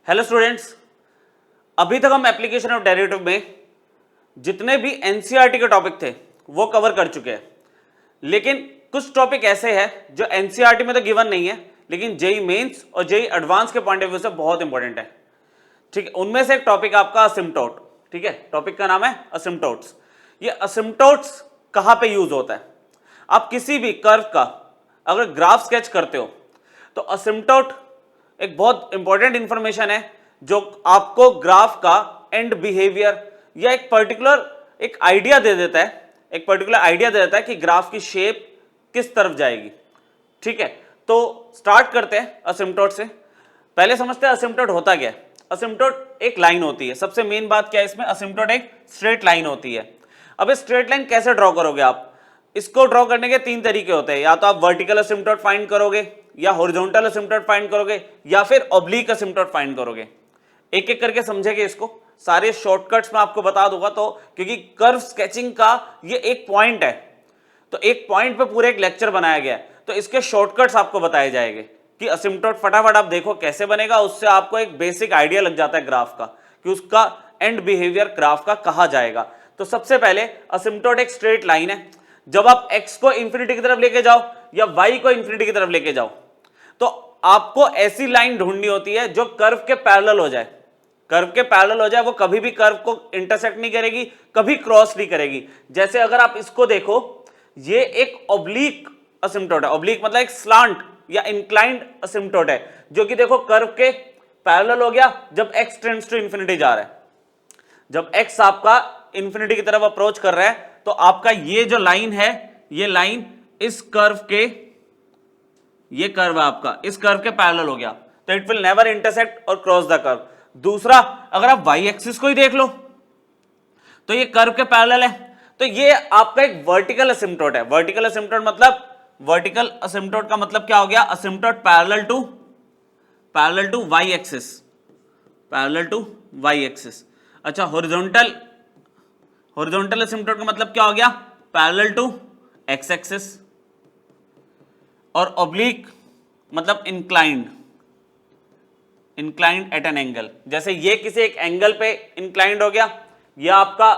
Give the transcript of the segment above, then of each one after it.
Hello students, अभी तक हम एप्लीकेशन ऑफ डेरिवेटिव में जितने भी एनसीईआरटी के टॉपिक थे वो कवर कर चुके हैं, लेकिन कुछ टॉपिक ऐसे हैं जो एनसीईआरटी में तो गिवन नहीं है लेकिन जेई मेंस और जेई एडवांस के पॉइंट ऑफ व्यू से बहुत इंपॉर्टेंट है। ठीक है, उनमें से एक टॉपिक आपका असिम्प्टोट। ठीक है, टॉपिक का नाम है असिम्प्टोट्स। ये असिम्प्टोट्स कहां पे यूज होता है? आप किसी भी कर्व का अगर ग्राफ स्केच करते हो तो असिम्प्टोट एक बहुत इंपॉर्टेंट इंफॉर्मेशन है जो आपको ग्राफ का एंड बिहेवियर या एक आइडिया दे देता है, एक पर्टिकुलर आइडिया दे देता है कि ग्राफ की शेप किस तरफ जाएगी। ठीक है, तो स्टार्ट करते हैं असिम्प्टोट से। पहले समझते हैं असिम्प्टोट होता क्या है। असिम्प्टोट एक लाइन होती है। सबसे मेन बात क्या है इसमें, असिम्प्टोट एक स्ट्रेट लाइन होती है। अब इस स्ट्रेट लाइन कैसे ड्रॉ करोगे आप? इसको ड्रॉ करने के तीन तरीके होते हैं, या तो आप वर्टिकल असिम्प्टोट फाइंड करोगे, या हॉरिजॉन्टल असिम्प्टोट फाइंड करोगे, या फिर ऑब्लिक असिम्प्टोट फाइंड करोगे। एक एक करके समझेंगे इसको, सारे शॉर्टकट्स में आपको बता दूंगा। तो क्योंकि कर्व स्केचिंग का ये एक पॉइंट है, तो एक पॉइंट पे पूरे एक लेक्चर बनाया गया है, तो इसके शॉर्टकट्स आपको बताए जाएंगे कि असिम्प्टोट फटाफट आप देखो कैसे बनेगा। उससे आपको एक बेसिक आइडिया लग जाता है ग्राफ का कि उसका एंड बिहेवियर ग्राफ का कहा जाएगा। तो सबसे पहले असिम्प्टोट एक स्ट्रेट लाइन है। जब आप x को इंफिनिटी की तरफ लेके जाओ या y को इंफिनिटी की तरफ लेके जाओ तो आपको ऐसी लाइन ढूंढनी होती है जो कर्व के पैरेलल हो जाए। कर्व के पैरेलल हो जाए, वो कभी भी कर्व को इंटरसेक्ट नहीं करेगी, कभी क्रॉस नहीं करेगी। जैसे अगर आप इसको देखो, ये एक ऑब्लिक असिम्प्टोट है। ऑब्लिक मतलब एक स्लांट या इंक्लाइंड असिम्प्टोट है, जो कि देखो कर्व के पैरेलल हो गया जब x टेंड्स टू इंफिनिटी जा रहा है। जब x आपका इंफिनिटी की तरफ अप्रोच कर रहा है तो आपका ये जो लाइन है, ये लाइन इस कर्व के, ये कर्व आपका इस कर्व के पैरेलल हो गया, तो इट विल नेवर इंटरसेक्ट और क्रॉस द कर्व। दूसरा, अगर आप y एक्सिस को ही देख लो तो ये कर्व के पैरेलल है, तो ये आपका एक वर्टिकल असिम्प्टोट है। वर्टिकल असिम्प्टोट मतलब, वर्टिकल असिम्प्टोट का मतलब क्या हो गया? Asymptote parallel to y axis, parallel to y axis. अच्छा, हॉरिजॉन्टल असिम्प्टोट का मतलब क्या हो गया? Parallel to x axis. और ऑब्लिक मतलब इंक्लाइंड एट एन एंगल। जैसे ये किसी एक एंगल पे इंक्लाइंड हो गया, या आपका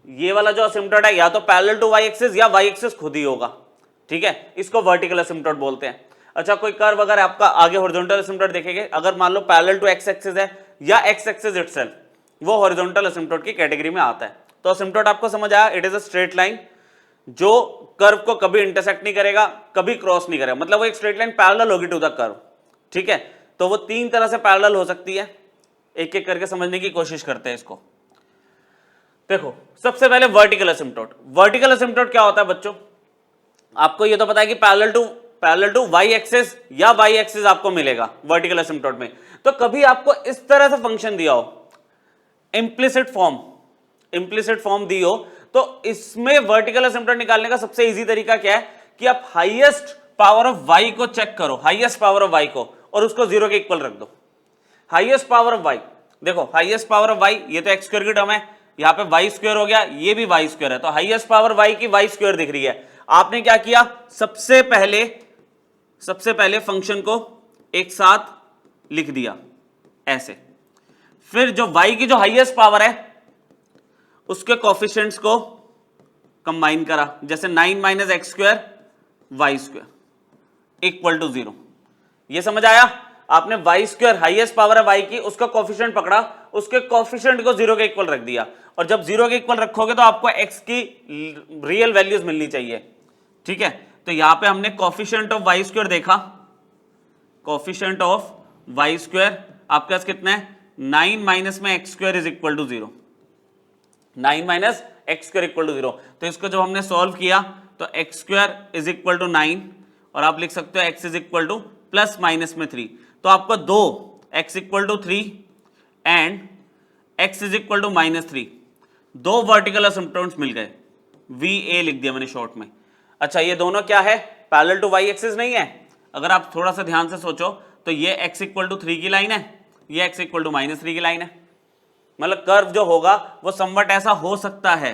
ये वाला जो असिम्प्टोट है या तो पैरेलल टू y एक्सिस या y एक्सिस खुद ही होगा। ठीक है, इसको वर्टिकल असिम्प्टोट बोलते हैं। अच्छा, कोई कर्व अगर आपका आगे हॉरिजॉन्टल असिम्प्टोट देखेंगे, अगर मान लो पैरेलल टू x एक्सिस है या x एक्सिस इटसेल्फ, वो हॉरिजॉन्टल असिम्प्टोट की कैटेगरी में आता है। तो असिम्प्टोट आपको समझ आया, it is a straight line जो कर्व को कभी इंटरसेक्ट नहीं करेगा, कभी क्रॉस नहीं करेगा, मतलब वो एक स्ट्रेट लाइन पैरेलल होगी टू द कर्व। ठीक है, तो वो तीन तरह से पैरेलल हो सकती है। एक एक करके समझने की कोशिश करते हैं इसको। देखो, सबसे पहले वर्टिकल असिम्प्टोट। वर्टिकल असिम्प्टोट क्या होता है बच्चों? आपको ये तो पता है कि पैरेलल टू y एक्सिस या y एक्सिस आपको मिलेगा वर्टिकल असिम्प्टोट में। तो कभी आपको इस तरह से फंक्शन दिया हो, इंप्लिसिट फॉर्म दी हो, तो इसमें वर्टिकल असिम्प्टोट निकालने का सबसे इजी तरीका क्या है कि आप हाईएस्ट पावर ऑफ y को चेक करो, हाईएस्ट पावर ऑफ y को, और उसको 0 के इक्वल रख दो। हाईएस्ट पावर ऑफ y, देखो हाईएस्ट पावर ऑफ y, ये तो एक्स स्क्वायर की टर्म है, यहाँ पे y स्क्वायर हो गया, ये भी y स्क्वायर है, तो हाईएस्ट पावर y की y स्क्वायर दिख रही है। आपने क्या किया? सबसे पहले फंक्शन को एक साथ लिख दिया ऐसे, फिर जो y की जो हाईएस्ट पावर है उसके कोफिशिएंट्स को कंबाइन करा, जैसे 9 minus x square y square equal to 0। ये समझ आया? आपने y स्क्वायर हाईएस्ट पावर है y की, उसका कोफिशिएंट पकड़ा, उसके कोफिशिएंट को 0 के इक्वल रख दिया, और जब 0 के इक्वल रखोगे तो आपको x की रियल वैल्यूज मिलनी चाहिए। ठीक है, तो यहां पे हमने कोफिशिएंट ऑफ y स्क्वायर देखा, कोफिशिएंट ऑफ y स्क्वायर आपके पास कितना है? 9 माइनस में x square is equal to 0, 9 minus x square equal to 0। तो इसको जब हमने सॉल्व किया तो x square is equal to 9, और आप लिख सकते हो x is equal to plus minus में 3, तो आपको दो x equal to 3 and x is equal to -3, दो वर्टिकल असिम्प्टोट्स मिल गए। VA लिख दिया मैंने शॉर्ट में। अच्छा, ये दोनों क्या है? पैरेलल टू y एक्सिस नहीं है। अगर आप थोड़ा सा ध्यान से सोचो तो ये x इक्वल टू 3 की लाइन है, ये x इक्वल टू -3 की लाइन है। मतलब कर्व जो होगा वो समवट ऐसा हो सकता है,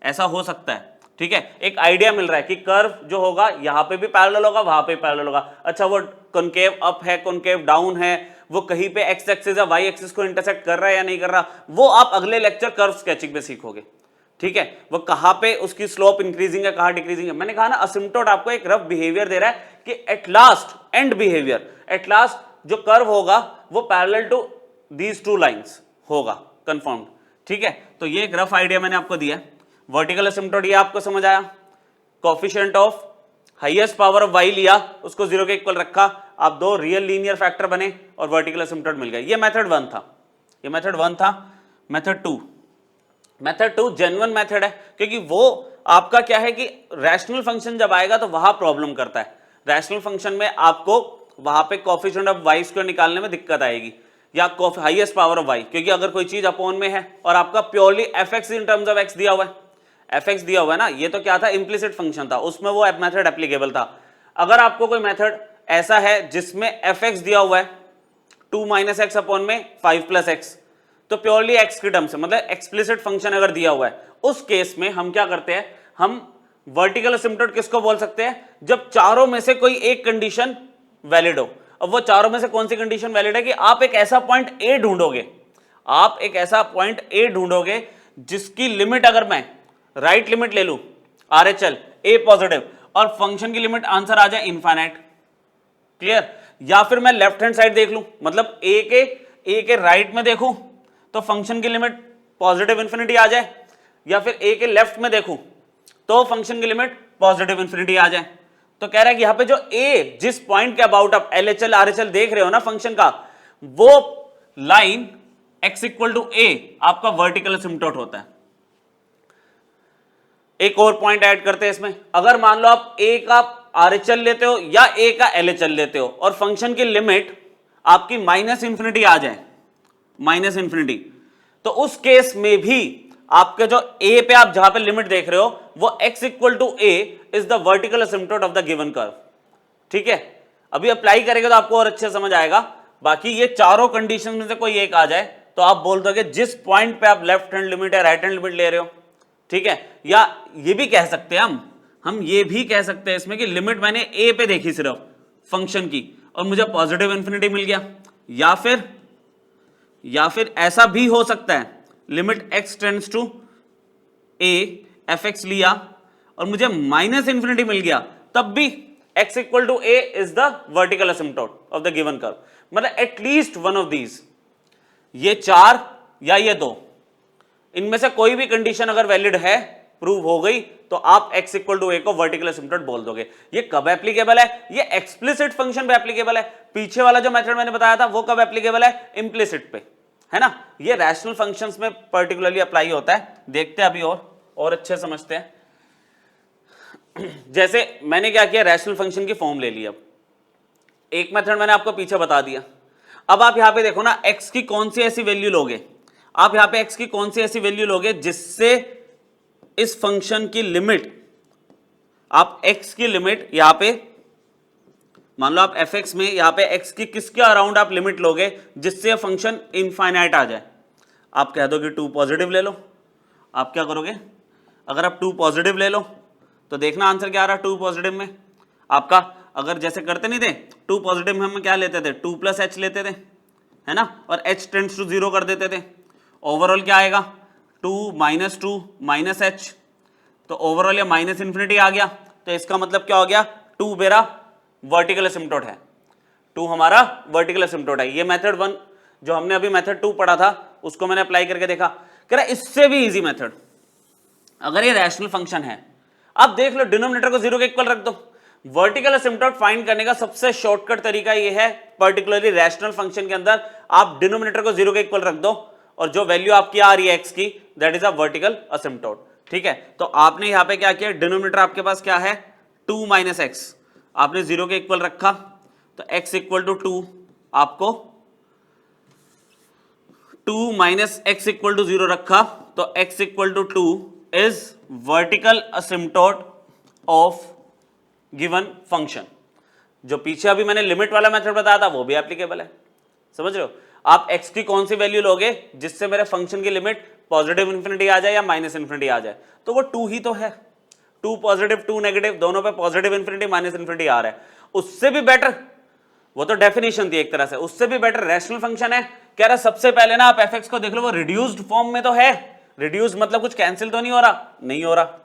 ऐसा हो सकता है। ठीक है, एक आइडिया मिल रहा है कि कर्व जो होगा यहां पे भी पैरेलल होगा, वहां पे पैरेलल होगा। अच्छा, वो कॉनकेव अप है, कॉनकेव डाउन है, वो कहीं पे एक्स एक्सिस या वाई एक्सिस को इंटरसेक्ट कर रहा है या नहीं कर रहा, वो आप अगले लेक्चर कर्व स्केचिंग में सीखोगे। ठीक है, वो कहां पे उसकी स्लोप इंक्रीजिंग है, कहां डिक्रीजिंग है। मैंने कहा ना असिम्प्टोट आपको एक रफ बिहेवियर दे रहा है कि at last end behaviour, at last जो कर्व होगा वो parallel to these two lines होगा कंफर्म्ड। ठीक है, तो ये एक रफ आइडिया मैंने आपको दिया। वर्टिकल असिम्प्टोट ये आपको समझ आया। Coefficient of highest power of y लिया, उसको 0 के इक्वल रखा, आप दो रियल लीनियर फैक्टर बने और वर्टिकल असिम्प्टोट मिल गया। ये मेथड 1 था, ये मेथड 1 था। मेथड 2, मेथड 2 जेन्युइन मेथड है, क्योंकि वो आपका क्या है कि रैशनल फंक्शन जब आएगा तो वहां प्रॉब्लम करता है। रैशनल फंक्शन में आपको वहां पे कोफिशिएंट ऑफ वाई स्क्वायर निकालने में दिक्कत आएगी, या हाईएस्ट पावर ऑफ वाई, क्योंकि अगर कोई चीज अपॉन में है और आपका purely F x in terms of x दिया हुआ है, एफ एक्स दिया हुआ है ना, ये तो क्या था, इम्प्लिसिट फंक्शन था, उसमें वो मेथड एप्लीकेबल था। अगर आपको कोई मेथड ऐसा है जिसमें एफ एक्स दिया हुआ है 2 माइनस एक्स अपॉन में 5 प्लस एक्स, तो प्योरली एक्स के टर्म से, मतलब एक्सप्लिसिट फंक्शन अगर दिया हुआ है, उस केस में हम क्या करते हैं, हम वर्टिकल असिम्प्टोट किसको बोल सकते हैं, जब चारों में से कोई एक कंडीशन वैलिड हो। अब वो चारों में से कौन सी कंडीशन वैलिड है कि आप एक ऐसा पॉइंट ए ढूंढोगे, आप एक ऐसा पॉइंट ए ढूंढोगे जिसकी लिमिट अगर मैं राइट लिमिट ले लूं RHL ए पॉजिटिव और फंक्शन की लिमिट आंसर आ जाए इनफाइनाइट, क्लियर। या फिर मैं लेफ्ट हैंड साइड देख लूं, मतलब ए के राइट में देखूं तो फंक्शन की लिमिट पॉजिटिव इंफिनिटी आ जाए, या फिर ए के लेफ्ट में देखूं तो फंक्शन की लिमिट पॉजिटिव इंफिनिटी आ जाए। तो कह रहा है कि यहां पे जो ए जिस पॉइंट के अबाउट आप LHL RHL देख रहे हो ना फंक्शन का, वो लाइन x इक्वल टू ए आपका वर्टिकल असिम्प्टोट होता है। एक और पॉइंट ऐड करते हैं इसमें, अगर मान लो आप ए का RHL लेते हो या ए का LHL लेते हो और फंक्शन की लिमिट आपकी माइनस इंफिनिटी आ जाए, माइनस इंफिनिटी, तो उस केस में भी आपके जो ए पे आप जहां पे लिमिट देख रहे हो वो x equal to a is the vertical asymptote of the given curve. ठीक है, अभी अप्लाई करेंगे तो आपको और अच्छे समझ आएगा। बाकी ये चारों कंडीशन में से कोई एक आ जाए तो आप बोल दोगे जिस पॉइंट पे आप लेफ्ट हैंड लिमिट या राइट हैंड लिमिट ले रहे हो। ठीक है, या ये भी कह सकते हैं हम ये भी कह सकते हैं इसमें कि लिमिट मैंने ए पे देखी सिर्फ फंक्शन की और मुझे पॉजिटिव इंफिनिटी मिल गया, या फिर ऐसा भी हो सकता है limit x tends to a f x लिया और मुझे माइनस इंफिनिटी मिल गया, तब भी x equal to a is the vertical asymptote of the given curve. मतलब एटलीस्ट वन ऑफ दीज, ये चार या ये दो, इनमें से कोई भी कंडीशन अगर वैलिड है, प्रूव हो गई, तो आप x इक्वल टू ए को वर्टिकल असिम्प्टोट बोल दोगे। ये कब एप्लीकेबल है, ये एक्सप्लिसिट फंक्शन पे एप्लीकेबल है। पीछे वाला जो मेथड मैंने बताया था वो कब एप्लीकेबल है, इम्प्लिसिट पे, है ना। ये रैशनल फंक्शंस में पर्टिकुलरली अप्लाई होता है। देखते हैं अभी और अच्छे समझते हैं। जैसे मैंने क्या किया, रैशनल फंक्शन की फॉर्म ले ली। अब एक मेथड मैंने आपको पीछे बता दिया। अब आप यहां पे देखो ना, x की कौन सी ऐसी वैल्यू लोगे, आप यहां पे x की कौन सी ऐसी वैल्यू लोगे जिससे इस फंक्शन की लिमिट, आप x की लिमिट यहां पे मान लो आप fx में यहां पे x की किसके अराउंड आप लिमिट लोगे जिससे यह फंक्शन इनफाइनाइट आ जाए। आप कह दो कि 2 पॉजिटिव ले लो। आप क्या करोगे, अगर आप 2 पॉजिटिव ले लो तो देखना आंसर क्या आ रहा है। 2 पॉजिटिव में आपका, अगर जैसे करते नहीं थे 2 पॉजिटिव में हम क्या लेते थे, 2 प्लस h लेते थे, है ना, और h टेंड्स टू 0 कर देते थे। ओवरऑल क्या आएगा, 2 माइनस 2 माइनस h, तो ओवरऑल ये माइनस इंफिनिटी आ गया। तो इसका मतलब क्या हो गया, 2 मेरा वर्टिकल असिम्प्टोट है, 2 हमारा वर्टिकल असिम्प्टोट है। ये मेथड 1 जो हमने अभी मेथड 2 पढ़ा था उसको मैंने अप्लाई करके देखा। कह रहा इससे भी इजी मेथड, अगर ये रैशनल फंक्शन है, अब देख लो डिनोमिनेटर को 0 के इक्वल रख दो। वर्टिकल असिम्प्टोट फाइंड करने का सबसे शॉर्टकट तरीका ये है, पर्टिकुलरली रैशनल फंक्शन के अंदर आप डिनोमिनेटर को 0 के इक्वल रख दो और जो वैल्यू आपकी आ रही है x की, दैट इज अ वर्टिकल असिम्प्टोट। ठीक है, तो आपने यहां पे क्या किया, डिनोमिनेटर आपके पास क्या है 2 माइनस एक्स, आपने 0 के इक्वल रखा, तो x इक्वल टू 2, आपको 2 माइनस एक्स इक्वल टू 0 रखा, तो x equal to 2 is vertical asymptote of given function. जो पीछे अभी मैंने लिमिट वाला मेथड बताया था वो भी एप्लीकेबल है। समझ रहे हो, आप x की कौन सी वैल्यू लोगे जिससे मेरे फंक्शन की लिमिट पॉजिटिव इंफिनिटी आ जाए या माइनस इंफिनिटी आ जाए, तो वो 2 ही तो है। 2 पॉजिटिव 2 नेगेटिव, दोनों पे पॉजिटिव इंफिनिटी माइनस इंफिनिटी आ रहा है। उससे भी बेटर वो तो डेफिनेशन थी एक तरह से, उससे भी बेटर रैशनल फंक्शन है। कह रहा सबसे पहले ना आप एफ को देख लो, वो रिड्यूस्ड फॉर्म में तो है। रिड्यूस मतलब कुछ कैंसिल तो नहीं हो रहा, नहीं हो रहा।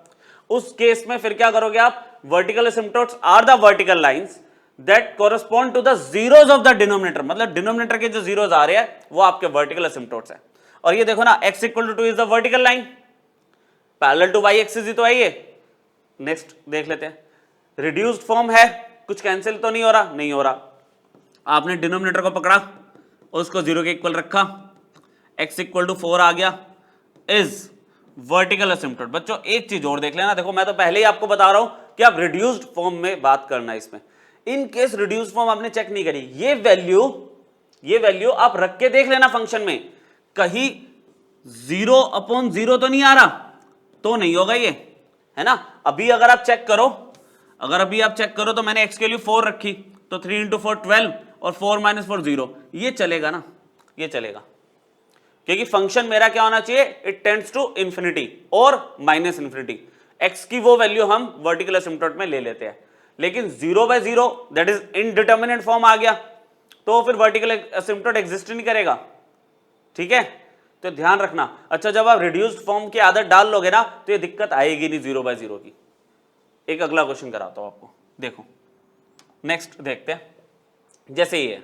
उस केस में फिर क्या करोगे आप, vertical asymptotes are the vertical lines that correspond to the zeros of the denominator, मतलब डिनोमिनेटर के जो जीरोस आ रहे हैं वो आपके वर्टिकल एसिम्पटोट्स है। और ये देखो ना x equal to 2 is the vertical line, parallel to y axis ही तो है ये। नेक्स्ट देख लेते हैं, रिड्यूस्ड फॉर्म है, कुछ कैंसिल तो नहीं हो रहा, नहीं हो रहा। आपने डिनोमिनेटर को पकड़ा, उसको 0 के इक्वल रखा, x इक्वल टू 4 आ गया, इज वर्टिकल एसिम्पटोट। बच्चों एक चीज और देख लेना, देखो मैं तो पहले ही आपको बता रहा हूं कि आप रिड्यूस्ड फॉर्म में बात करना है इसमें। इन केस रिड्यूस्ड फॉर्म आपने चेक नहीं करी, ये वैल्यू आप रख के देख लेना फंक्शन में, कहीं 0/0 तो नहीं आ रहा, तो नहीं होगा ये, है ना। अभी अगर आप चेक करो, तो मैंने x के लिए 4 रखी, तो 3 × 4 12 और 4 - 4 0, ये चलेगा ना, ये चलेगा, क्योंकि फंक्शन मेरा क्या होना चाहिए, इट टेंड्स टू इंफिनिटी और -∞। x की वो वैल्यू हम वर्टिकल एसिम्पटोट में ले लेते हैं, लेकिन 0/0 दैट इज इनडिटर्मिनेट फॉर्म आ गया, तो फिर वर्टिकल एसिम्पटोट एग्जिस्ट नहीं करेगा, ठीक है। तो ध्यान रखना। अच्छा, जब आप रिड्यूस्ड फॉर्म की आदत डाल लोगे ना, तो ये दिक्कत आएगी नहीं 0/0 की। एक अगला क्वेश्चन कराता हूं आपको, देखो नेक्स्ट देखते हैं। जैसे ये,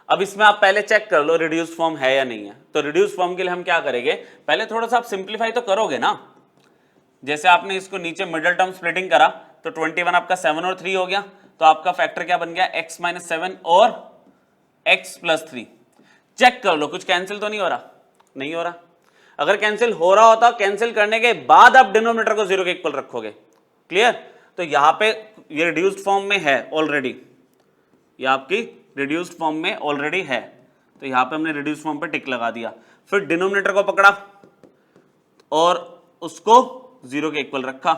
अब इसमें आप पहले चेक कर लो रिड्यूस्ड फॉर्म है या नहीं है। तो रिड्यूस्ड फॉर्म के लिए हम क्या करेंगे, पहले थोड़ा सा आप सिंप्लीफाई तो करोगे ना। जैसे आपने इसको नीचे मिडिल टर्म स्प्लिटिंग करा, तो 21 आपका 7 और 3 हो गया, तो आपका फैक्टर क्या बन गया, x - 7 और x + 3। चेक कर लो कुछ कैंसिल तो नहीं हो रहा, नहीं हो रहा। अगर कैंसिल हो रहा होता, कैंसिल करने के बाद आप डिनोमिनेटर को 0 के इक्वल रखोगे, क्लियर। तो यहां पे ये रिड्यूस्ड फॉर्म में है ऑलरेडी, ये आपकी रिड्यूस्ड फॉर्म में ऑलरेडी है, तो यहां पे हमने रिड्यूस्ड फॉर्म पे टिक लगा दिया। फिर डिनोमिनेटर को पकड़ा और उसको 0 के इक्वल रखा,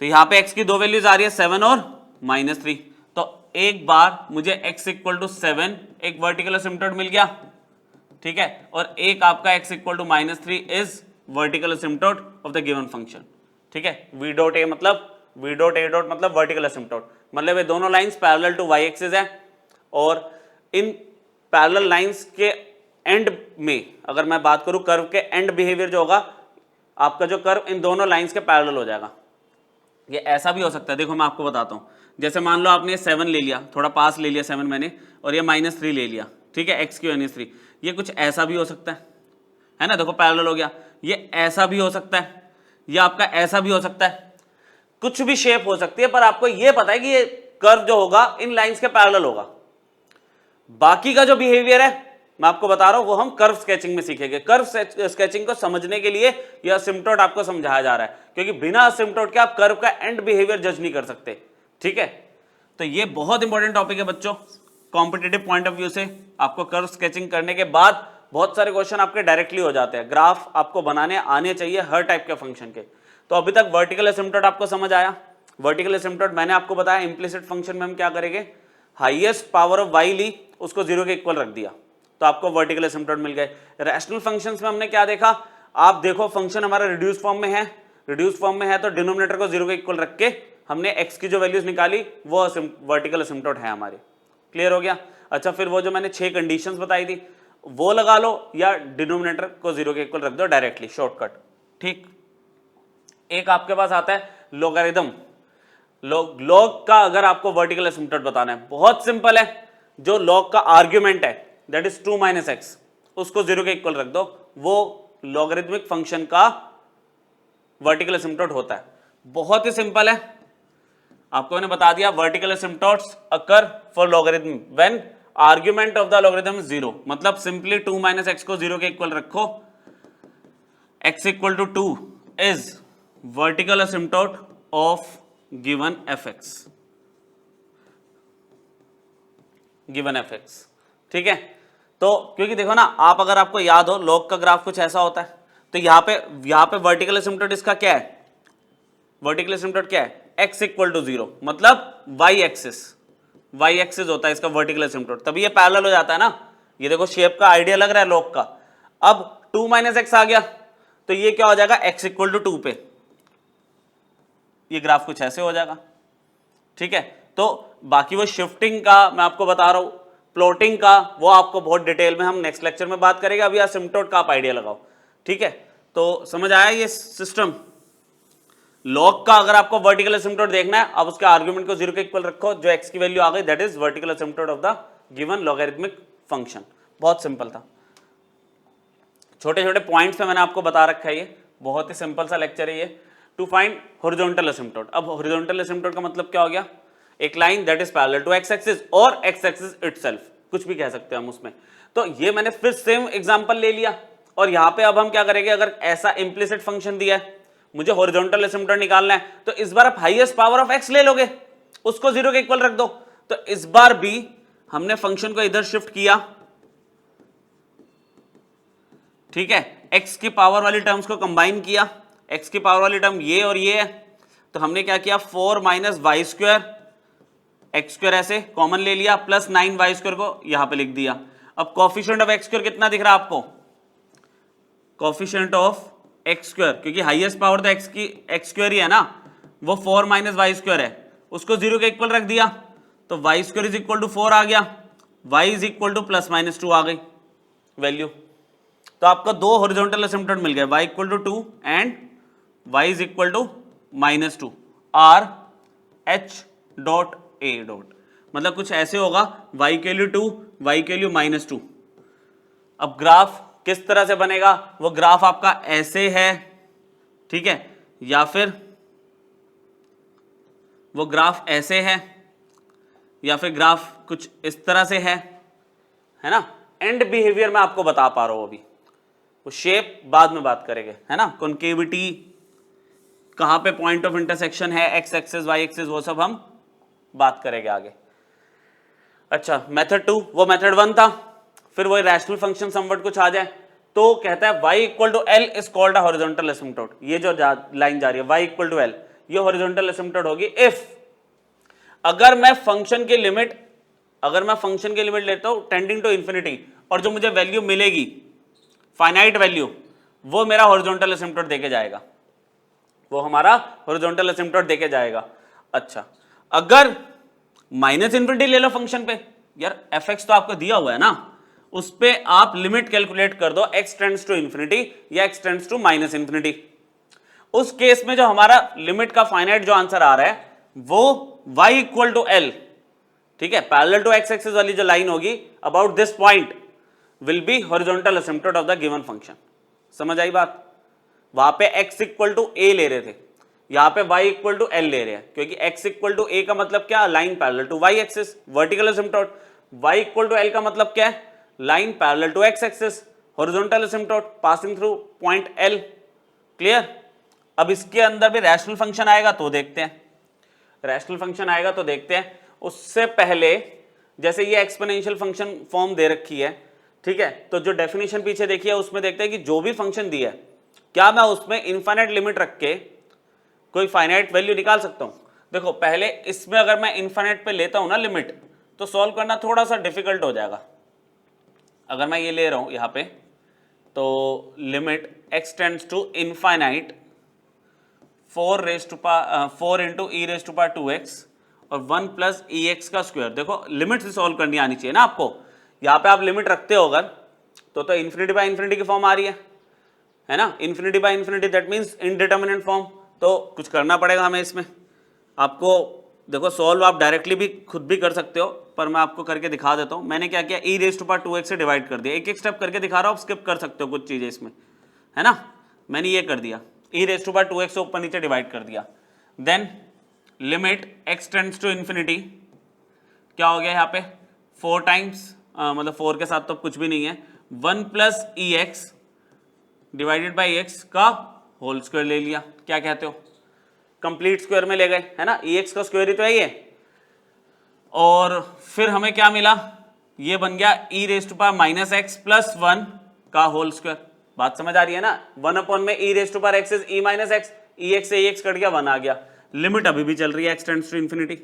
तो यहां पे x की दो वैल्यूज आ रही है, 7 और -3। तो एक बार मुझे x = 7 एक वर्टिकल एसिम्पटोट मिल गया, ठीक है, और एक आपका x = -3 is vertical asymptote of the given function, ठीक है। v.a मतलब वर्टिकल एसिम्पटोट, मतलब ये दोनों lines parallel to y axis है, और इन पैरेलल लाइंस के एंड में अगर मैं बात करूं, कर्व के एंड बिहेवियर जो होगा, आपका जो कर्व इन दोनों लाइंस के पैरेलल हो जाएगा। ये ऐसा भी हो सकता है, देखो मैं आपको बताता हूं। जैसे मान लो आपने 7 ले लिया, थोड़ा पास ले लिया 7 मैंने, और ये -3 ले लिया, ठीक है, x³ - 3। ये कुछ ऐसा भी हो सकता है ना, देखो पैरेलल हो गया। ये ऐसा भी हो सकता है, ये आपका ऐसा भी हो सकता है, कुछ भी शेप हो सकती है, पर आपको ये पता है कि ये कर्व जो होगा इन लाइंस के पैरेलल होगा। बाकी का जो बिहेवियर है मैं आपको बता रहा हूं, वो हम कर्व स्केचिंग में सीखेंगे। कर्व स्केचिंग को समझने के लिए यह असिम्पटोट आपको समझाया जा रहा है, क्योंकि बिना असिम्पटोट के आप कर्व का एंड बिहेवियर जज नहीं कर सकते, ठीक है। तो ये बहुत इंपॉर्टेंट टॉपिक है बच्चों, कॉम्पिटिटिव पॉइंट ऑफ व्यू से। आपको कर्व स्केचिंग करने के बाद बहुत सारे क्वेश्चन आपके डायरेक्टली हो जाते हैं। ग्राफ आपको बनाने आने चाहिए हर टाइप के फंक्शन के। तो अभी तक वर्टिकल एसिम्पटोट आपको समझ आया। वर्टिकल एसिम्पटोट मैंने आपको बताया, इंप्लिसिट फंक्शन में हम क्या करेंगे, हाईएस्ट पावर ऑफ y ली, उसको 0 के इक्वल रख दिया, तो आपको वर्टिकल एसिम्पटोट मिल गए। रैशनल फंक्शंस में हमने क्या देखा, आप देखो फंक्शन हमारा रिड्यूस फॉर्म में है, तो डिनोमिनेटर को 0 के इक्वल रख के हमने x की जो वैल्यूज निकाली वो वर्टिकल एसिम्पटोट है हमारे। क्लियर हो गया। अच्छा, फिर वो जो मैंने 6 कंडीशंस बताई थी वो लगा लो, या डिनोमिनेटर को 0 के इक्वल रख दो डायरेक्टली, शॉर्टकट, ठीक। एक आपके पास आता है लोगारिथम। लॉग का अगर आपको वर्टिकल एसिम्पटोट बताना है, बहुत सिंपल है। जो लॉग का आर्ग्यूमेंट है दैट इज 2 - x, उसको 0 के इक्वल रख दो, वो लॉगरिथमिक फंक्शन का वर्टिकल एसिम्पटोट होता है। बहुत ही सिंपल है, आपको मैंने बता दिया। Vertical asymptotes occur for logarithm when argument of the logarithm is 0, मतलब सिंपली 2 - x को 0 के इक्वल रखो, x = 2 is vertical asymptote of given fx, ठीक है। तो क्योंकि देखो ना, आप अगर आपको याद हो लॉग का ग्राफ कुछ ऐसा होता है, तो यहां पे वर्टिकल एसिम्पटोट इसका क्या है, वर्टिकल एसिम्पटोट क्या है, x = 0, मतलब y एक्सिस होता है इसका वर्टिकल एसिम्पटोट, तभी ये पैरेलल हो जाता है ना। ये देखो शेप का आइडिया लग रहा है लॉग का। अब 2 - x आ गया, तो ये क्या हो जाएगा, x = 2 पे ये ग्राफ कुछ ऐसे हो जाएगा, ठीक है। तो बाकी वो शिफ्टिंग का मैं आपको बता रहा हूं, प्लॉटिंग का वो आपको बहुत डिटेल में हम नेक्स्ट लेक्चर में बात करेंगे। अभी असिम्प्टोट का आप आइडिया लगाओ, ठीक है। तो समझ आया ये सिस्टम। लॉग का अगर आपको वर्टिकल असिम्प्टोट देखना है, अब उसके आर्गुमेंट को 0 के इक्वल रखो, जो x की वैल्यू आ गई that is vertical asymptote of the given logarithmic function. बहुत सिंपल था, छोटे छोटे पॉइंट्स पे मैंने आपको बता रखा है, ये बहुत ही सिंपल सा लेक्चर है ये। टू फाइंड हॉरिजॉन्टल असिम्प्टोट, अब हॉरिजॉन्टल असिम्प्टोट का मतलब क्या हो गया, एक line that is parallel to x axis और एक्स एक्सिस इटसेल्फ, कुछ भी कह सकते हैं हम उसमें। तो ये मैंने फिर सेम एग्जांपल ले लिया, और यहां पे अब हम क्या करेंगे, अगर ऐसा इंप्लिसिट फंक्शन दिया है, मुझे हॉरिजॉन्टल असिम्प्टोट निकालना है, तो इस बार आप हाईएस्ट पावर ऑफ एक्स ले लोगे, उसको 0 के इक्वल रख दो। तो इस बार भी हमने फंक्शन को इधर शिफ्ट किया, ठीक है, x की पावर वाली टर्म्स को कंबाइन किया, x की पावर वाली टर्म ये और ये है, तो हमने क्या किया 4 minus y square, x square ऐसे कॉमन ले लिया, प्लस 9 वाई स्क्वायर को यहां पे लिख दिया। अब कोफिशिएंट ऑफ एक्स स्क्वायर कितना दिख रहा है आपको, कोफिशिएंट ऑफ एक्स स्क्वायर, क्योंकि हाईएस्ट पावर तो एक्स की एक्स स्क्वायर ही है ना, वो 4 माइनस वाई स्क्वायर है, उसको 0 के इक्वल रख दिया, तो y square is equal to 4 आ गया, y is equal to plus minus 2 आ गई वैल्यू। तो आपको दो हॉरिजॉन्टल असिम्प्टोट मिल गए, y equal to 2 and y is equal to -2 are H dot A dot, मतलब कुछ ऐसे होगा, y के लिए 2, y के लिए -2। अब ग्राफ किस तरह से बनेगा, वो ग्राफ आपका ऐसे है, ठीक है, या फिर वो ग्राफ ऐसे है, या फिर ग्राफ कुछ इस तरह से है ना। एंड बिहेवियर मैं आपको बता पा रहा हूं, अभी वो शेप बाद में बात करेंगे, है ना। कॉन्केविटी, कहां पे पॉइंट ऑफ इंटरसेक्शन है, एक्स एक्सिस वाई एक्सिस, वो सब हम बात करेंगे आगे। अच्छा, मेथड 2 वो मेथड 1 था। फिर वो रैशनल फंक्शन समवट कुछ आ जाए तो कहता है y equal to L is called a horizontal asymptote. ये जो लाइन जा रही है y इक्वल टू एल, ये हॉरिजॉन्टल असिम्प्टोट होगी इफ अगर मैं फंक्शन की लिमिट लेता हूं टेंडिंग टू इंफिनिटी, और जो मुझे वैल्यू मिलेगी फाइनाइट वैल्यू, वो मेरा हॉरिजॉन्टल असिम्प्टोट देके जाएगा, वो हमारा हॉरिजॉन्टल असिम्प्टोट देके जाएगा। अच्छा, अगर माइनस इंफिनिटी ले लो फंक्शन पे, यार एफ एक्स तो आपको दिया हुआ है ना, उस पे आप लिमिट कैलकुलेट कर दो, x टेंड्स टू इंफिनिटी या x tends to minus infinity. उस केस में जो हमारा लिमिट का फाइनाइट जो आंसर आ रहा है वो y इक्वल टू एल, ठीक है, पैरेलल टू x एक्सिस वाली जो लाइन होगी about this point will be horizontal asymptote of the given function. समझ आई बात। वहां पे x इक्वल टू a ले रहे थे, यहां पे y इक्वल टू एल ले रहे हैं, क्योंकि x इक्वल टू a का मतलब क्या, line parallel to y axis, vertical asymptote. y equal to L का मतलब क्या है, line parallel to x axis, horizontal asymptote passing through point l। Clear. अब इसके अंदर भी रैशनल फंक्शन आएगा तो देखते हैं, रैशनल फंक्शन आएगा तो देखते हैं। उससे पहले जैसे ये एक्सपोनेंशियल फंक्शन फॉर्म दे रखी है, ठीक है, तो जो डेफिनेशन पीछे देखिए उसमें देखते हैं कि जो भी फंक्शन दिया है, क्या मैं उसमें इनफाइनाइट लिमिट रख के कोई फाइनाइट वैल्यू निकाल सकता हूं। देखो पहले इसमें अगर मैं इनफाइनाइट पे लेता हूं ना लिमिट, तो सॉल्व करना थोड़ा सा डिफिकल्ट हो जाएगा। अगर मैं ये ले रहा हूं यहां पे, तो limit x tends to infinite 4 into e raise to power 2x और 1 प्लस ई एक्स का स्क्वायर। देखो लिमिट से सॉल्व करनी आनी चाहिए ना आपको। यहाँ पे आप लिमिट रखते हो अगर तो इन्फिनिटी बाय इन्फिनिटी की फॉर्म आ रही है ना, infinity by infinity that means indeterminate form. तो कुछ करना पड़ेगा हमें इसमें आपको। देखो सॉल्व आप डायरेक्टली भी खुद भी कर सकते हो, पर मैं आपको करके दिखा देता हूँ। मैंने क्या किया, ई रेज टू पावर 2x से डिवाइड कर दिया। एक एक स्टेप करके दिखा रहा हूँ, स्किप कर सकते हो कुछ चीज़ें इसमें, है ना। मैंने ये कर दिया, ई रेज टू पावर 2x से ऊपर नीचे डिवाइड कर दिया। Then limit x tends to infinity, क्या हो गया यहाँ पे 4 टाइम्स, मतलब 4 के साथ तो कुछ भी नहीं है, 1 plus e x divided by x का होल स्क्वायर ले लिया। क्या कहते हो, कंप्लीट स्क्वायर में ले गए, है ना, ई एक्स का स्क्वायर ही तो है ये। और फिर हमें क्या मिला, ये बन गया e raise to power minus x plus 1 का होल स्क्वायर। बात समझ आ रही है ना। 1 अपॉन में e raise to power x is e minus x, e x से ई एक्स कट गया, 1 आ गया। लिमिट अभी भी चल रही है, एक्स टेंड्स टू इन्फिनिटी।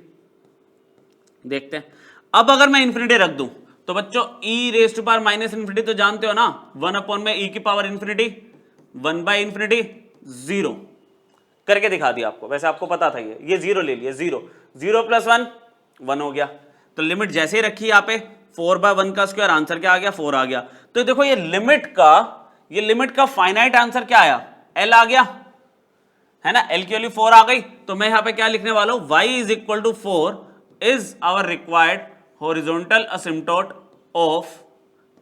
देखते हैं अब अगर मैं इन्फिनिटी रख दूं तो बच्चों e raise to power minus infinity तो जानते हो ना, 1 अपॉन में ई की पावर इन्फिनिटी 1 बाई इन्फिनिटी 0 करके दिखा दिया आपको। वैसे आपको पता था ये 0 ले लिया, 0 0 प्लस 1 1 हो गया। तो लिमिट जैसे ही रखी यहाँ पे 4/1 का स्क्वायर, आंसर क्या आ गया 4 आ गया। तो देखो ये लिमिट का फाइनाइट आंसर क्या आया, L आ गया है ना, L की वैल्यू 4 आ गई। तो मैं यहां पे क्या लिखने वाला हूं, y is equal to 4 is our required horizontal asymptote of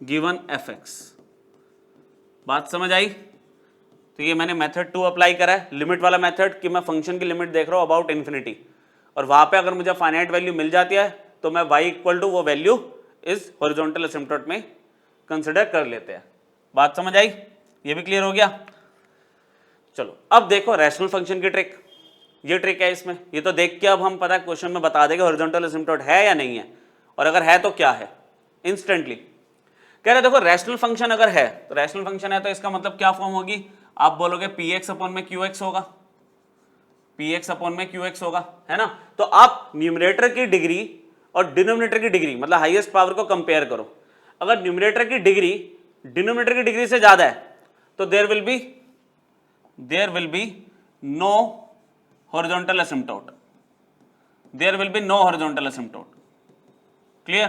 given fx। बात समझ आई? तो ये मैंने मेथड 2 अप्लाई करा है, लिमिट वाला मेथड, कि मैं फंक्शन की लिमिट देख रहा हूं अबाउट इन्फिनिटी, और वहां पे अगर मुझे फाइनाइट वैल्यू मिल जाती है तो मैं y इक्वल टू वो वैल्यू इस हॉरिजॉन्टल असिम्प्टोट में कंसिडर कर लेते हैं। बात समझ आई? ये भी क्लियर हो गया। चलो अब देखो रैशनल फंक्शन की ट्रिक, ये ट्रिक है इसमें, ये तो देख के अब हम पता क्वेश्चन में बता देंगे हॉरिजॉन्टल असिम्प्टोट है या नहीं है, और अगर है तो क्या है, इंस्टेंटली कह रहे देखो रैशनल फंक्शन अगर है तो रैशनल फंक्शन है तो इसका मतलब क्या फॉर्म होगी, आप बोलोगे px अपॉन में qx होगा, px अपॉन में qx होगा, है ना। तो आप न्यूमरेटर की डिग्री और डिनोमिनेटर की डिग्री मतलब हाईएस्ट पावर को कंपेयर करो, अगर न्यूमरेटर की डिग्री डिनोमिनेटर की डिग्री से ज्यादा है तो there will be no horizontal asymptote, there will be no horizontal asymptote. Clear?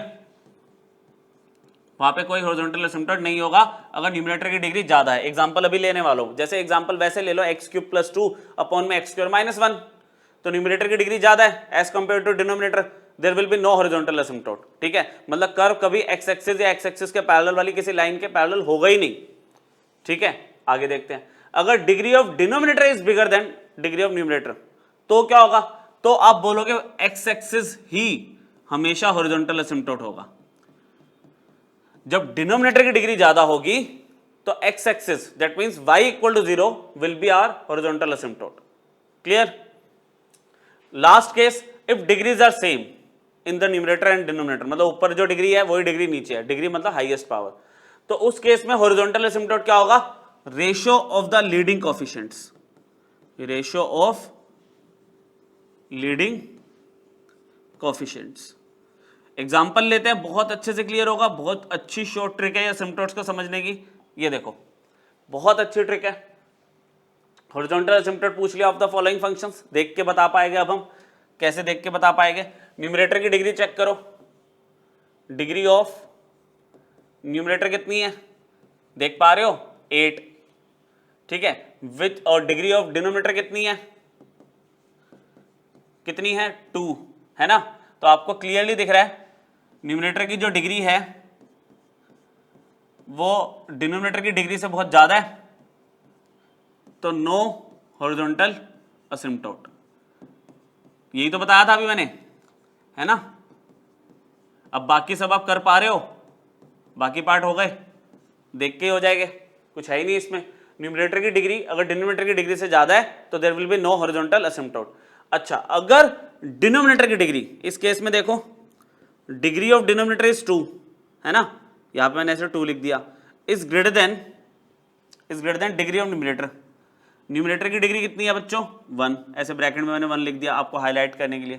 वहां पे कोई हॉरिजॉन्टल असिम्प्टोट नहीं होगा अगर न्यूमरेटर की डिग्री ज्यादा है। एग्जांपल अभी लेने वाला हूं, जैसे एग्जांपल वैसे ले लो x³ + 2 अपॉन में x² - 1, तो न्यूमरेटर की डिग्री ज्यादा है as compare to denominator, there will be no horizontal asymptote. ठीक है, मतलब कर्व कभी x एक्सिस या x एक्सिस के पैरेलल वाली किसी लाइन के पैरेलल होगा ही नहीं। ठीक है, आगे देखते हैं, अगर degree of denominator is bigger than degree of numerator तो क्या होगा, तो आप बोलोगे x एक्सिस ही हमेशा हॉरिजॉन्टल असिम्प्टोट होगा। जब डिनोमिनेटर की डिग्री ज्यादा होगी तो x axis that means y equal to 0 will be our horizontal asymptote. Clear? Last case if degrees are same in the numerator and denominator, मतलब ऊपर जो डिग्री है वही डिग्री नीचे है, डिग्री मतलब हाईएस्ट पावर, तो उस केस में हॉरिजॉन्टल असिम्प्टोट क्या होगा, ratio of the leading coefficients, ratio of leading coefficients. Example लेते हैं, बहुत अच्छे से क्लियर होगा, बहुत अच्छी शॉर्ट ट्रिक है ये असिम्प्टोट्स को समझने की। ये देखो बहुत अच्छी ट्रिक है, हॉरिजॉन्टल असिम्प्टोट पूछ लिया ऑफ द फॉलोइंग फंक्शंस, देख के बता पाएंगे। अब हम कैसे देख के बता पाएंगे, न्यूमरेटर की डिग्री चेक करो, डिग्री ऑफ न्यूमरेटर कितनी है देख पा रहे हो 8, ठीक है, विथ और डिग्री ऑफ डिनोमिनेटर कितनी है 2, है ना। तो आपको क्लियरली दिख रहा है न्यूमरेटर की जो डिग्री है वो डिनोमिनेटर की डिग्री से बहुत ज्यादा है, तो नो हॉरिजॉन्टल असिम्प्टोट। यही तो बताया था अभी मैंने, है ना। अब बाकी सब आप कर पा रहे हो, बाकी पार्ट हो गए, देख के ही हो जाएंगे, कुछ है ही नहीं इसमें। न्यूमरेटर की डिग्री अगर डिनोमिनेटर की डिग्री से ज्यादा है तो there will be no horizontal asymptote. अच्छा, अगर डिनोमिनेटर की डिग्री, इस केस में देखो डिग्री ऑफ डिनोमिनेटर इज 2, है ना, यहां पे मैंने ऐसे 2 लिख दिया, is greater than degree of numerator. Numerator की डिग्री कितनी है बच्चों 1, ऐसे ब्रैकेट में मैंने 1 लिख दिया आपको हाईलाइट करने के लिए।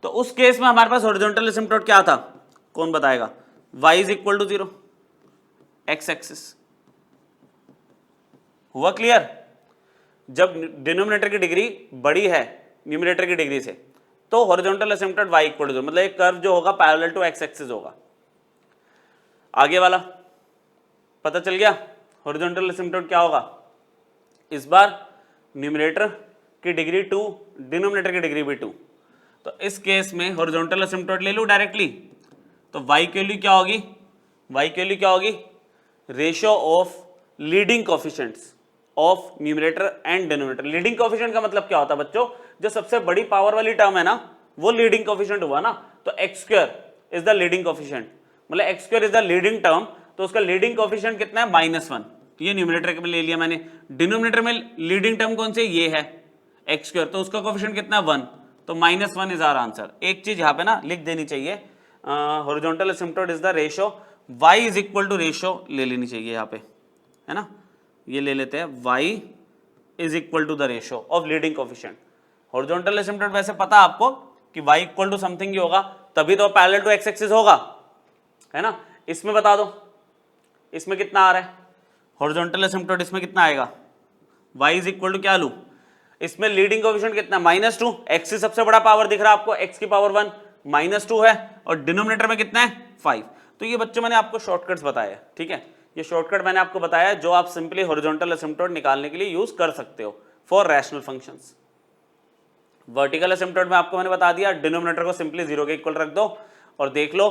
तो उस केस में हमारे पास हॉरिजॉन्टल असिम्प्टोट क्या था, कौन बताएगा, y is equal to 0, x axis. हुआ क्लियर? जब डिनोमिनेटर की डिग्री बड़ी है न्यूमरेटर की डिग्री से तो horizontal asymptote y equal to 0, मतलब एक कर्व जो होगा पैरेलल टू x एक्सिस होगा। आगे वाला पता चल गया हॉरिजॉन्टल असिम्प्टोट क्या होगा। इस बार न्यूमरेटर की डिग्री 2, डिनोमिनेटर की डिग्री भी 2, तो इस केस में हॉरिजॉन्टल असिम्प्टोट ले लूं डायरेक्टली, तो y की वैल्यू क्या होगी, ratio of leading coefficients of numerator and denominator. Leading coefficient का मतलब क्या होता है बच्चों, जो सबसे बड़ी पावर वाली टर्म है ना वो लीडिंग कोएफिशिएंट हुआ ना, तो x² is the leading coefficient, मतलब x² is the leading term, तो उसका लीडिंग कोएफिशिएंट कितना है -1, ये न्यूमरेटर में ले लिया मैंने। डिनोमिनेटर में लीडिंग टर्म कौन सी, ये है x², तो उसका कोएफिशिएंट कितना है 1, तो -1 इज आवर आंसर। एक चीज यहाँ पे ना लिख देनी चाहिए, horizontal asymptote is the ratio, y is equal to ratio ले लेनी चाहिए यहाँ पे, है ना, ये ले लेते हैं, y is equal to the ratio of leading coefficient. Horizontal asymptote वैसे पता आपको कि y इक्वल टू समथिंग ही होगा, तभी तो पैरेलल टू x एक्सिस होगा, है ना। इसमें बता दो इसमें कितना आ रहा है हॉरिजॉन्टल असिम्प्टोट, इसमें कितना आएगा, y इज इक्वल टू क्या लूं, इसमें लीडिंग कोएफिशिएंट कितना -2, x से सबसे बड़ा पावर दिख रहा है आपको, x की पावर 1, -2 है और डिनोमिनेटर में कितना है 5। तो ये बच्चों मैंने आपको शॉर्टकट्स बताया, ठीक है, ये शॉर्टकट मैंने आपको बताया जो आप सिंपली हॉरिजॉन्टल एसिम्पटोट निकालने के लिए यूज कर सकते हो फॉर रैशनल फंक्शंस। वर्टिकल एसिम्पटोट में आपको मैंने बता दिया, डिनोमिनेटर को सिंपली 0 के इक्वल रख दो और देख लो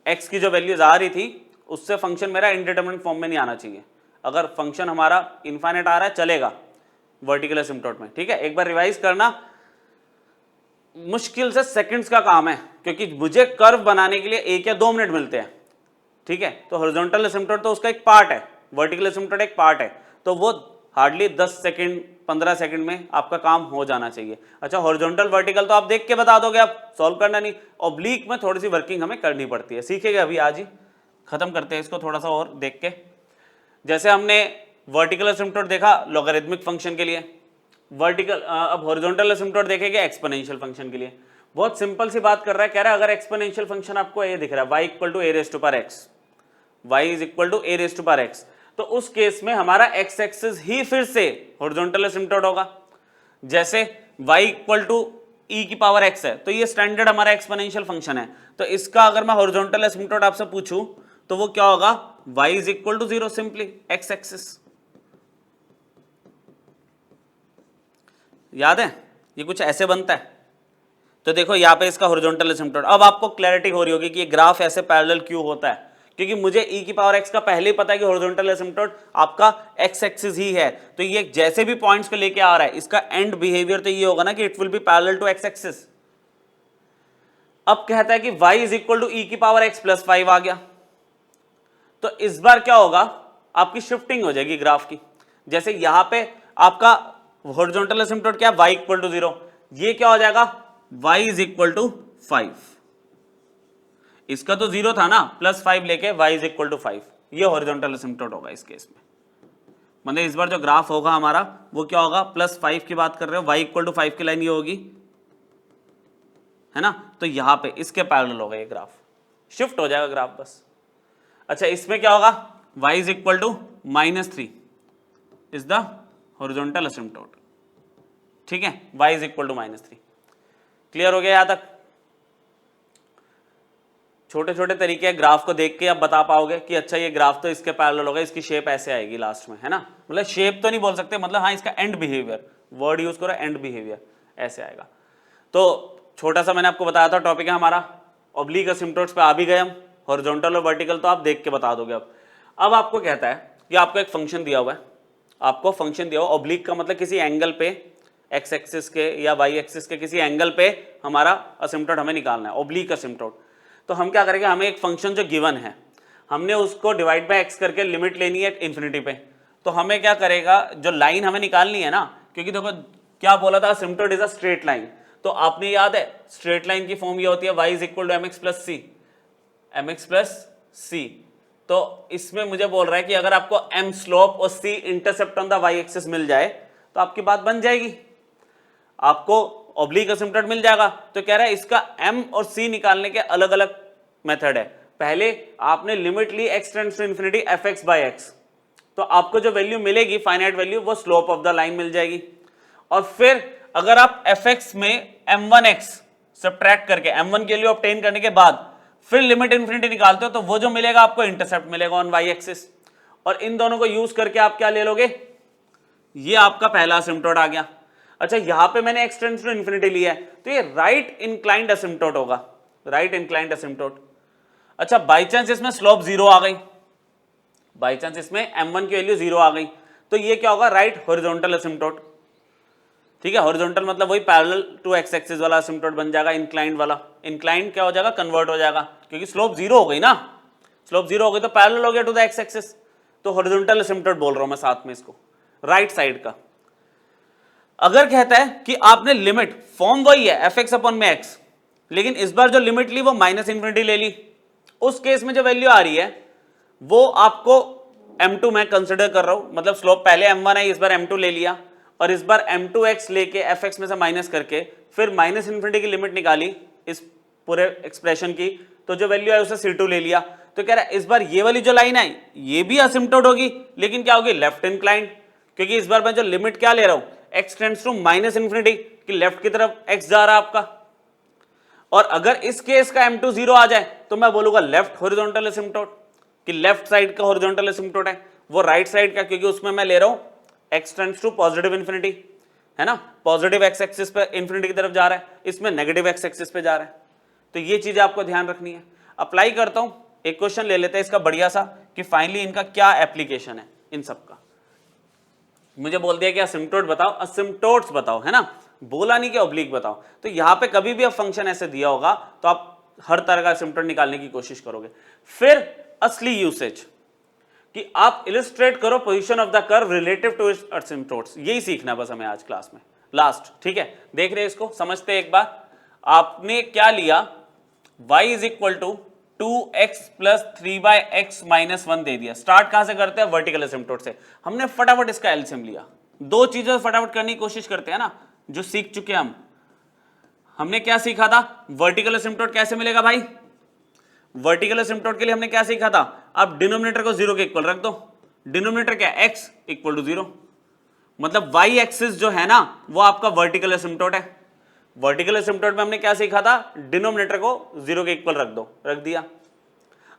x की जो वैल्यूज आ रही थी उससे फंक्शन मेरा इनडिटरमिनेट फॉर्म में नहीं आना चाहिए। अगर फंक्शन हमारा इनफाइनाइट आ रहा है चलेगा वर्टिकल एसिम्पटोट में, ठीक है। एक बार रिवाइज करना, मुश्किल से सेकंड्स का काम है क्योंकि मुझे कर्व बनाने के लिए 1 या 2 मिनट मिलते हैं, ठीक है। तो हॉरिजॉन्टल एसिम्पटोट तो उसका एक पार्ट है, वर्टिकल एसिम्पटोट एक पार्ट है, तो वो हार्डली 10 सेकंड 15 सेकंड में आपका काम हो जाना चाहिए। अच्छा, हॉरिजॉन्टल वर्टिकल तो आप देख के बता दोगे, आप सॉल्व करना नहीं। ऑब्लिक में थोड़ी सी वर्किंग हमें करनी पड़ती है, सीखेंगे अभी, आज ही खत्म करते हैं इसको थोड़ा सा और देख के। जैसे हमने वर्टिकल एसिम्पटोट देखा लॉगरिथमिक फंक्शन के लिए, वर्टिकल अब हॉरिजॉन्टल एसिम्पटोट देखेंगे एक्सपोनेंशियल फंक्शन के लिए। बहुत सिंपल सी बात कर रहा है, कह रहा है अगर एक्सपोनेंशियल फंक्शन आपको ये दिख रहा है y equal to a raise to power x, y is equal to a raise to power x, तो उस केस में हमारा x एक्सिस ही फिर से हॉरिजॉन्टल एसिम्पटोट होगा। जैसे y इक्वल टू e की पावर x है तो ये स्टैंडर्ड हमारा एक्सपोनेंशियल फंक्शन है, तो इसका अगर मैं हॉरिजॉन्टल एसिम्पटोट आपसे पूछूं तो वो क्या होगा, y is equal to 0, simply x axis. याद है ये कुछ ऐसे बनता है। तो देखो यहाँ पे इसका हॉरिजॉन्टल एसिम्पटोट, अब आपको क्लैरिटी हो रही होगी कि ये ग्राफ ऐसे पैरेलल क्यों होता है, क्योंकि मुझे e की पावर x का पहले ही पता है कि हॉरिजॉन्टल एसिम्पटोट आपका x एक्सिस ही है, तो ये जैसे भी पॉइंट्स को लेके आ रहा है इसका एंड बिहेवियर तो ये होगा ना कि it will be parallel to x axis. अब कहता है कि y is equal to e की पावर x प्लस 5 आ गया, तो इस बार क्या होगा, आपकी शिफ्टिंग हो जाएगी ग्राफ की। जैसे यहां पे आपका हॉरिजॉन्टल एसिम्पटोट क्या है, y इक्वल टू 0, ये क्या हो जाएगा, y इज इक्वल टू 5, इसका तो 0 था ना, प्लस 5 लेके y इज इक्वल टू 5, ये हॉरिजॉन्टल एसिम्पटोट होगा इस केस में। मतलब इस बार जो ग्राफ होगा हमारा वो क्या होगा, प्लस 5 की बात कर रहे हो, y इक्वल टू 5 की लाइन ये होगी, है ना, तो यहां पे इसके पैरेलल होगा ये ग्राफ, शिफ्ट हो जाएगा ग्राफ बस। अच्छा, इसमें क्या होगा, y is equal to -3 is the horizontal asymptote, ठीक है, y is equal to -3। Clear हो गया यहां तक? छोटे छोटे तरीके ग्राफ को देख के आप बता पाओगे कि अच्छा ये ग्राफ तो इसके पैरेलल होगा, इसकी शेप ऐसे आएगी लास्ट में, है ना। मतलब शेप तो नहीं बोल सकते, मतलब हाँ इसका एंड बिहेवियर, वर्ड यूज करो एंड बिहेवियर, ऐसे आएगा। तो छोटा सा मैंने आपको बताया था टॉपिक है हमारा, ऑब्लिक एसिम्पटोट्स पे आ भी गए हम, हॉरिजॉन्टल और वर्टिकल तो आप देख के बता दोगे। अब आपको कहता है कि आपको एक फंक्शन दिया हुआ है, आपको फंक्शन दिया हुआ, ऑब्लिक का मतलब किसी एंगल पे एक्स एक्सिस के या वाई एक्सिस के किसी एंगल पे हमारा एसिम्पटोट हमें निकालना है, ऑब्लिक एसिम्पटोट। तो हम क्या करेंगे, हमें एक फंक्शन जो गिवन है हमने उसको डिवाइड बाय एक्स करके लिमिट लेनी है इन्फिनिटी पे। तो हमें क्या करेगा, जो लाइन हमें निकालनी है ना, क्योंकि देखो क्या बोला था, एसिम्पटोट इज अ स्ट्रेट लाइन, तो आपने याद है स्ट्रेट लाइन की फॉर्म ये होती है y is equal to mx plus C, mx plus C. तो इसमें मुझे बोल रहा है कि अगर आपको m स्लोप और c intercept on the y axis मिल जाए तो आपकी बात बन जाएगी, आपको ऑब्लिक एसिम्पटोट मिल जाएगा। तो कह रहा है इसका m और c निकालने के अलग अलग मेथड है। पहले आपने लिमिट ली x tends to infinity fx by x, तो आपको जो वैल्यू मिलेगी फाइनाइट वैल्यू वो स्लोप ऑफ द लाइन मिल जाएगी। और फिर अगर आप fx में m1x सब्ट्रैक्ट करके m1 के लिए ऑब्टेन करने के बाद फिर लिमिट इंफिनिटी निकालते हो तो वो जो मिलेगा आपको इंटरसेप्ट मिलेगा ऑन y एक्सिस, और इन दोनों को यूज करके आप क्या ले लोगे, ये आपका पहला एसिम्पटोट आ गया। अच्छा, यहां पे मैंने x टेंड्स टू इंफिनिटी लिया है तो ये राइट इंक्लाइंड एसिम्पटोट होगा, राइट इंक्लाइंड एसिम्पटोट। अच्छा, बाई चांस इसमें स्लोप 0 आ गई, बाई चांस इसमें m1 की वैल्यू 0 आ गई तो ये क्या होगा, राइट हॉरिजॉन्टल एसिम्पटोट, ठीक है। हॉरिजॉन्टल मतलब वही पैरेलल टू एक्स एक्सिस वाला एसिम्पटोट बन जाएगा, इंक्लाइंड वाला। इंक्लाइंड क्या हो जाएगा, कन्वर्ट हो जाएगा, क्योंकि स्लोप 0 हो गई ना, स्लोप 0 हो गई तो पैरेलल हो गया टू द एक्स एक्सिस, तो हॉरिजॉन्टल एसिम्पटोट बोल रहा हूं मैं साथ में इसको, राइट साइड का। अगर कहता है कि आपने लिमिट, फॉर्म वही है fx अपॉन में x, लेकिन इस बार जो लिमिट ली वो माइनस इंफिनिटी ले ली, उस केस में जो वैल्यू आ रही है वो आपको m2 मैं कंसिडर कर रहा हूं, मतलब स्लोप पहले m1 है, इस बार m2 ले लिया, और इस बार m2x लेके fx में से माइनस करके फिर माइनस इंफिनिटी की लिमिट निकाली इस पूरे एक्सप्रेशन की, तो जो वैल्यू है उसे c2 ले लिया। तो कह रहा है इस बार ये वाली जो लाइन है ये भी एसिम्पटोट होगी, लेकिन क्या होगी, लेफ्ट इंक्लाइंड, क्योंकि इस बार मैं जो लिमिट क्या ले रहा हूं, x tends to minus infinity, कि लेफ्ट की तरफ x जा रहा है आपका। और अगर इस केस का M2 0 आ जाए तो मैं बोलूंगा लेफ्ट हॉरिजॉन्टल एसिम्पटोट, कि लेफ्ट साइड का हॉरिजॉन्टल एसिम्पटोट है, वो राइट साइड का, क्योंकि उसमें मैं ले रहा हूं x tends to positive infinity, है ना, पॉजिटिव x एक्सिस पे इंफिनिटी की तरफ जा रहा है, इसमें नेगेटिव x एक्सिस पे जा रहा है। तो ये चीजें आपको ध्यान रखनी है। अप्लाई करता हूं, एक क्वेश्चन ले लेते हैं इसका बढ़िया सा, कि फाइनली इनका क्या एप्लीकेशन है इन सब का। मुझे बोल दिया कि असिम्पटोट बताओ, असिम्पटोट्स बताओ, है ना, बोला नहीं कि ऑब्लिक बताओ। तो यहां पे कभी भी अब फंक्शन ऐसे दिया होगा तो आप हर तरह का असिम्पटोट निकालने की कोशिश करोगे। फिर असली यूसेज, कि आप इलिस्ट्रेट करो position of the curve relative to its asymptotes, यही सीखना बस हमें आज क्लास में लास्ट। ठीक है, देख रहे हैं इसको, समझते हैं एक बार। आपने क्या लिया, y is equal to 2x plus 3/x minus 1 दे दिया। स्टार्ट कहां से करते हैं, वर्टिकल एसिम्पटोट से। हमने फटाफट इसका एलसीएम लिया, दो चीजें फटाफट करने की कोशिश करते हैं ना, जो सीख चुके हम। हमने क्या सीखा था, वर्टिकल एसिम्पटोट कैसे मिलेगा भाई, वर्टिकल एसिम्पटोट के लिए हमने क्या सीखा था, आप डिनोमिनेटर को 0 के इक्वल रख दो। डिनोमिनेटर क्या, x इक्वल टू 0, मतलब y एक्सिस जो है ना वो आपका वर्टिकल एसिम्पटोट है। वर्टिकल एसिम्पटोट में हमने क्या सीखा था, डिनोमिनेटर को 0 के इक्वल रख दो, रख दिया।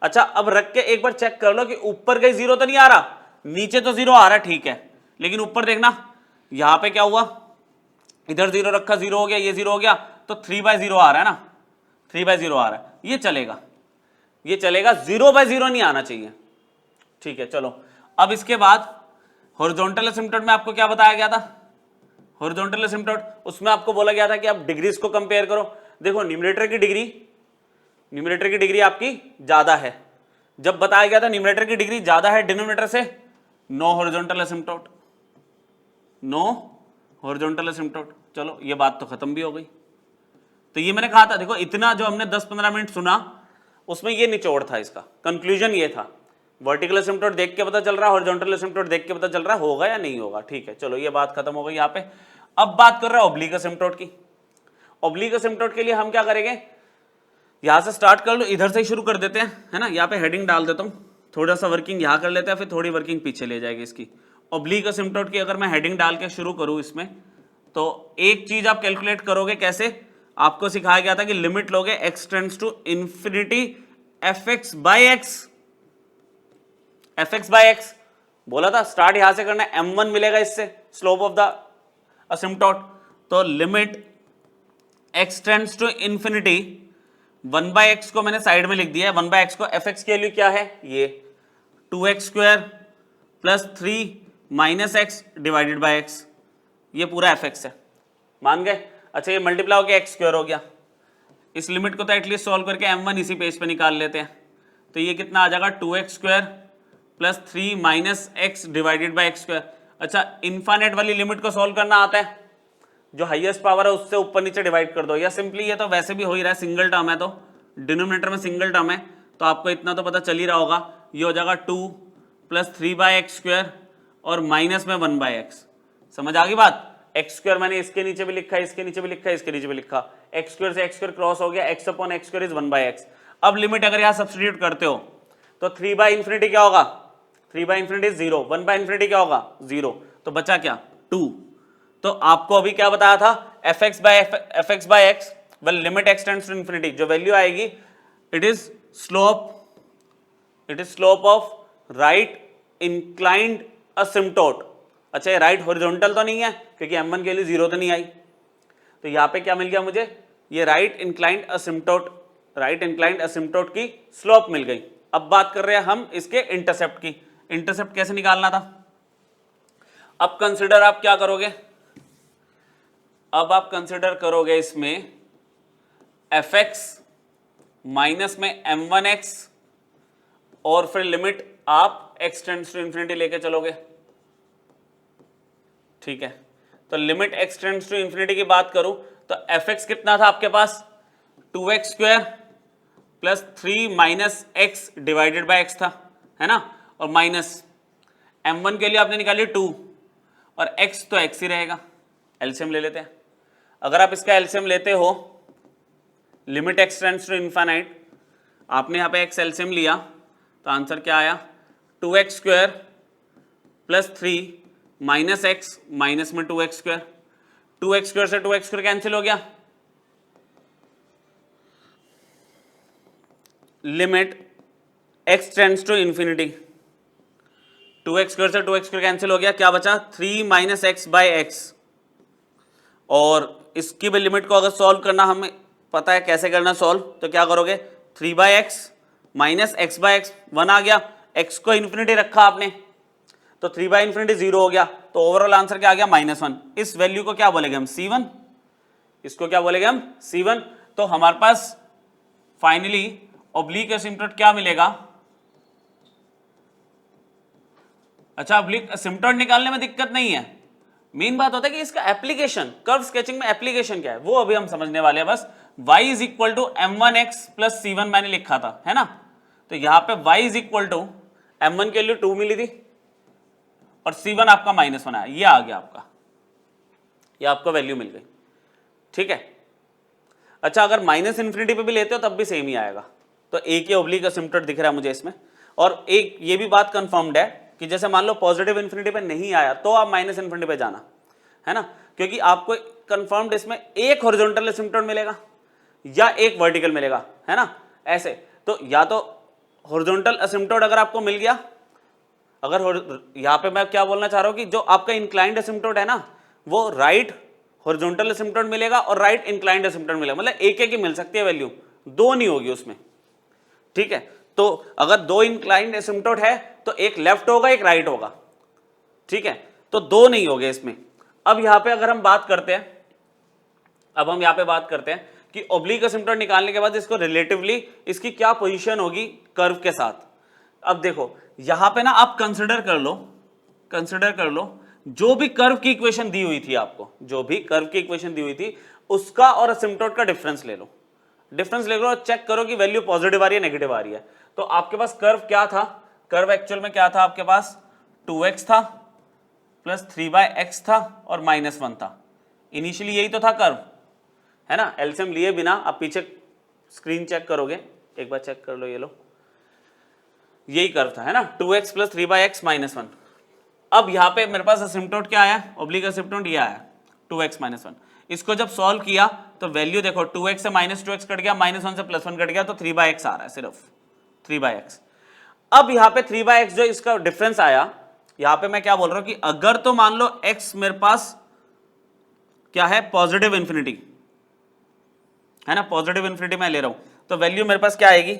अच्छा, अब रख के एक बार चेक कर लो कि ऊपर कहीं 0 तो नहीं आ रहा, नीचे तो 0 आ रहा है, ठीक है, लेकिन ऊपर देखना यहां पे क्या हुआ, इधर 0 रखा, 0 हो गया, ये 0 हो गया, तो 3/0 आ रहा है ना, 3/0 आ रहा है, ये चलेगा, ये चलेगा, 0/0 नहीं आना चाहिए। ठीक है, चलो अब इसके बाद हॉरिजॉन्टल एसिम्पटोट में आपको क्या बताया गया था, हॉरिजॉन्टल एसिम्पटोट, उसमें आपको बोला गया था कि आप डिग्रीज को कंपेयर करो। देखो न्यूमरेटर की डिग्री आपकी ज्यादा है, जब बताया गया था न्यूमरेटर की डिग्री ज्यादा है डिनोमिनेटर से, नो हॉरिजॉन्टल एसिम्पटोट, नो हॉरिजॉन्टल एसिम्पटोट। चलो ये बात तो खत्म भी हो गई। तो ये मैंने कहा था, देखो इतना जो हमने 10-15 मिनट सुना उसमें ये निचोड़ था, इसका कंक्लूजन ये था, वर्टिकल एसिम्पटोट देख के पता चल रहा है, हॉरिजॉन्टल एसिम्पटोट देख के पता चल रहा है होगा या नहीं होगा। ठीक है, चलो ये बात खत्म हो गई यहाँ पे। अब बात कर रहे हैं ऑब्लिक एसिम्पटोट की। ऑब्लिक एसिम्पटोट के लिए हम क्या करेंगे, यहां से स्टार्ट कर लो, इधर से ही शुरू कर देते हैं, है ना, यहाँ पे हेडिंग डाल देता हूँ, थोड़ा सा वर्किंग यहाँ कर लेते हैं, फिर थोड़ी वर्किंग पीछे ले जाएगी इसकी। ऑब्लिक एसिम्पटोट की अगर मैं हेडिंग डाल के शुरू करूँ इसमें, तो एक चीज आप कैलकुलेट करोगे कैसे, आपको सिखाया गया था कि लिमिट लोगे x tends to infinity fx by x, बोला था स्टार्ट यहां से करना है, m1 मिलेगा इससे, स्लोप ऑफ द असिम्पटोट, तो limit x tends to infinity 1/x को मैंने साइड में लिख दिया है, 1/x को, fx की वैल्यू क्या है, ये 2x square plus 3 minus x divided by x, ये पूरा fx है, मान गए। अच्छा, ये मल्टीप्लाई होकर x स्क्वायर हो गया, इस लिमिट को तो एटलीस्ट सॉल्व करके m1 इसी पेज पे निकाल लेते हैं, तो ये कितना आ जाएगा 2x square plus 3 minus x divided by x square. अच्छा, इनफाइनाइट वाली लिमिट को सॉल्व करना आता है, जो हाईएस्ट पावर है उससे ऊपर नीचे डिवाइड कर दो, या सिंपली ये तो वैसे भी हो ही रहा है, सिंगल टर्म है तो डिनोमिनेटर में सिंगल टर्म है, तो आपको इतना तो पता चल ही रहा होगा, ये हो जाएगा 2 प्लस 3/x स्क्वायर और माइनस में 1/x। समझ आ गई बात, x स्क्वायर मैंने इसके नीचे भी लिखा है, इसके नीचे भी लिखा है, इसके नीचे भी लिखा, x स्क्वायर से x स्क्वायर क्रॉस हो गया, x upon x square is 1/x। अब लिमिट अगर यहां सब्स्टिट्यूट करते हो तो 3/∞ क्या होगा, 3/∞ 0, 1/∞ क्या होगा 0, तो बचा क्या 2। तो आपको अभी क्या बताया था, fx by x, well limit x tends to infinity, जो वैल्यू आएगी it is slope of right inclined asymptote. अच्छा, ये राइट हॉरिजॉन्टल तो नहीं है क्योंकि m1 के लिए 0 तो नहीं आई, तो यहाँ पे क्या मिल गया मुझे, ये राइट इंक्लाइंड असिम्पटोट की स्लोप मिल गई। अब बात कर रहे हैं हम इसके इंटरसेप्ट की, इंटरसेप्ट कैसे निकालना था। अब कंसिडर आप क्या करोगे, अब आप कंसिडर करोगे इसमें fx माइनस में m1x, और फिर लिमिट आप x टेंड्स टू इंफिनिटी लेके चलोगे। ठीक है, तो limit x tends to infinity की बात करूं तो fx कितना था आपके पास, 2x square plus 3 minus x divided by x था, है ना, और माइनस m1 के लिए आपने निकाली 2 और x तो x ही रहेगा, एलसीएम ले लेते हैं। अगर आप इसका एलसीएम लेते हो, limit x tends to infinite, आपने यहाँ पे x एलसीएम लिया तो आंसर क्या आया, 2x square plus 3 minus x minus में 2x स्क्वायर, 2x स्क्वायर से 2x स्क्वायर कैंसिल हो गया, limit x tends to infinity, 2x square से 2x स्क्वायर कैंसिल हो गया, क्या बचा 3 माइनस एक्स बाई एक्स। और इसकी भी लिमिट को अगर सॉल्व करना हमें पता है कैसे करना सॉल्व, तो क्या करोगे 3 by x minus x by x, 1 आ गया, x को इन्फिनिटी रखा आपने तो 3 बाई इन्फिनिटी 0 हो गया, तो ओवरऑल आंसर क्या आ गया -1। इस वैल्यू को क्या बोलेंगे हम C1, इसको क्या बोलेंगे हम C1। तो हमारे पास फाइनली ऑब्लिक एसिम्पटोट क्या मिलेगा। अच्छा, ऑब्लिक एसिम्पटोट निकालने में दिक्कत नहीं है, मेन बात होता है कि इसका एप्लीकेशन, कर्व स्केचिंग में एप्लीकेशन क्या है वो अभी हम समझने वाले हैं। बस y is equal to m1x plus C1 मैंने लिखा था, है ना, तो यहां पे y is equal to m1 के लिए 2 मिली थी और C1 आपका -1 आया, ये आ गया आपका, ये आपको वैल्यू मिल गई, ठीक है। अच्छा, अगर माइनस इन्फिनिटी पे भी लेते हो तब भी सेम ही आएगा, तो एक ही ऑब्लिक एसिम्पटोट दिख रहा है मुझे इसमें। और एक ये भी बात कंफर्म्ड है कि जैसे मान लो पॉजिटिव इन्फिनिटी पे नहीं आया तो आप माइनस इन्फिनिटी पे जाना, है ना, क्योंकि आपको कंफर्म्ड इसमें एक हॉरिजॉन्टल एसिम्पटोट मिलेगा या एक वर्टिकल मिलेगा, है ना, ऐसे। तो या तो हॉरिजॉन्टल एसिम्पटोट अगर आपको मिल गया, अगर यहाँ पे मैं क्या बोलना चाह रहा हूँ कि जो आपका इंक्लाइंड एसिम्पटोट है ना, वो राइट हॉरिजॉन्टल एसिम्पटोट मिलेगा और राइट इंक्लाइंड एसिम्पटोट मिलेगा, मतलब एक एक ही मिल सकती है वैल्यू, दो नहीं होगी उसमें, ठीक है। तो अगर दो इंक्लाइंड एसिम्पटोट है तो एक लेफ्ट होगा एक राइट होगा, ठीक है, तो दो नहीं हो गए इसमें। अब यहां पे अगर हम बात करते हैं, अब हम यहां पे बात करते हैं कि ऑब्लिक एसिम्पटोट निकालने के बाद इसको रिलेटिवली इसकी क्या पोजीशन होगी कर्व के साथ। अब देखो यहां पे ना आप कंसिडर कर लो जो भी कर्व की इक्वेशन दी हुई थी आपको, जो भी कर्व की इक्वेशन दी हुई थी उसका और एसिम्पटोट का डिफरेंस ले लो, और चेक करो कि वैल्यू पॉजिटिव आ रही है नेगेटिव आ रही है। तो आपके पास कर्व क्या था, कर्व एक्चुअल में क्या था आपके पास 2x था प्लस 3/x था और -1 था, इनिशियली यही तो था कर्व, है ना। एलसीएम लिए बिना आप पीछे स्क्रीन चेक करोगे, एक बार चेक कर लो, ये लो यही कर्व था, है ना, 2x प्लस 3/x -1। अब यहाँ पे मेरे पास एसिम्पटोट क्या आया, ऑब्लिक एसिम्पटोट ये आया 2x -1। इसको जब सॉल्व किया तो वैल्यू देखो 2x से -2x कट गया, -1 से +1 कट गया, तो 3/x आ रहा है, सिर्फ 3/x। अब यहाँ पे 3/x जो इसका डिफरेंस आया, यहाँ पे मैं क्या बोल रहा हूं कि अगर तो मान लो x मेरे पास क्या है पॉजिटिव इंफिनिटी, है ना, पॉजिटिव इंफिनिटी मैं ले रहा हूं, तो वैल्यू मेरे पास क्या आएगी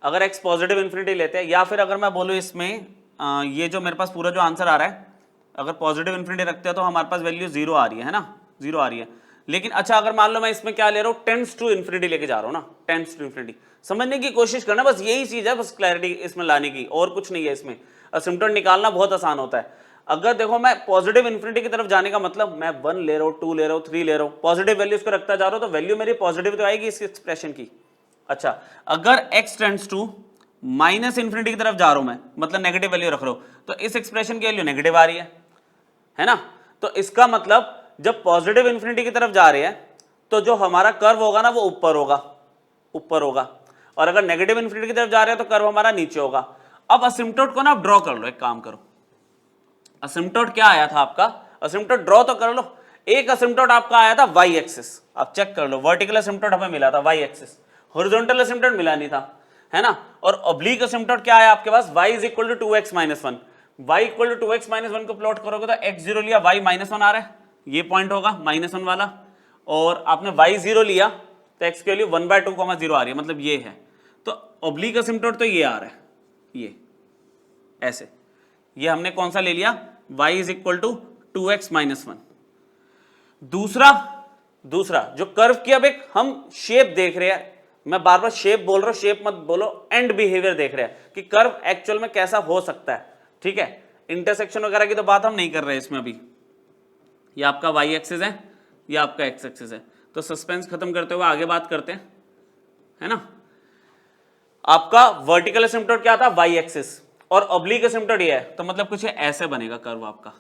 अगर x पॉजिटिव इंफिनिटी लेते हैं, या फिर अगर मैं बोलूं इसमें ये जो मेरे पास पूरा जो आंसर आ रहा है, अगर पॉजिटिव इंफिनिटी रखते हैं तो हमारे पास वैल्यू 0 आ रही है ना, 0 आ रही है। लेकिन अच्छा अगर मान लो मैं इसमें क्या ले रहा हूं, टेंड्स टू इंफिनिटी लेके जा रहा हूं ना, टेंड्स टू इंफिनिटी, समझने की कोशिश करना, बस यही चीज है, बस क्लैरिटी इसमें लाने की, और कुछ नहीं है इसमें। एसिम्पटोट निकालना बहुत आसान होता है। अगर देखो मैं पॉजिटिव इंफिनिटी की तरफ जाने का मतलब मैं 1 ले रहा हूं, 2 ले रहा हूं, 3 ले रहा हूं, पॉजिटिव वैल्यूज को रखता जा रहा हूं, तो वैल्यू मेरी पॉजिटिव तो आएगी इस एक्सप्रेशन की। अच्छा अगर x tends to minus infinity की तरफ जा रहा हूं मैं, मतलब नेगेटिव वैल्यू रख रहा हूं, तो इस एक्सप्रेशन की वैल्यू नेगेटिव आ रही है ना। तो इसका मतलब जब पॉजिटिव इंफिनिटी की तरफ जा रहे हैं तो जो हमारा कर्व होगा ना वो ऊपर होगा, और अगर नेगेटिव इंफिनिटी की तरफ जा रहे हैं तो कर्व हमारा नीचे होगा। अब असिम्पटोट को ना आप ड्रॉ कर लो, एक काम करो, असिम्पटोट क्या आया था आपका, असिम्पटोट ड्रॉ तो कर लो। एक असिम्पटोट आपका आया था y एक्सिस, आप चेक कर लो, वर्टिकल असिम्पटोट हमें मिला था y एक्सिस, हॉरिजॉन्टल असिम्पटोट मिला नहीं था, है ना। और ऑब्लिक असिम्पटोट क्या आया आपके पास, y is equal to 2x -1, y equal to 2x -1 को प्लॉट करोगे तो x0 लिया, y -1 आ रहा है, ये पॉइंट होगा -1 वाला, और आपने y0 लिया तो x की वैल्यू 1/2, 0 आ रही है, मतलब ये है। तो ऑब्लिक असिम्पटोट तो ये आ रहा है, ये ऐसे, ये हमने कौन सा ले लिया, y is equal to 2x -1। दूसरा जो कर्व की अब एक हम शेप देख रहे हैं, मैं बार बार शेप बोल रहा हूं, शेप मत बोलो, एंड बिहेवियर देख रहे हैं कि कर्व एक्चुअल में कैसा हो सकता है, ठीक है। इंटरसेक्शन वगैरह की तो बात हम नहीं कर रहे हैं इसमें अभी, ये आपका y एक्सिस है, ये आपका x एक्सिस है, तो सस्पेंस खत्म करते हुए आगे बात करते हैं, है ना। आपका वर्टिकल एसिम्पटोट क्या था, y एक्सिस, और ऑब्लिक एसिम्पटोट ये है, तो मतलब कुछ ऐसे बनेगा कर्व आपका,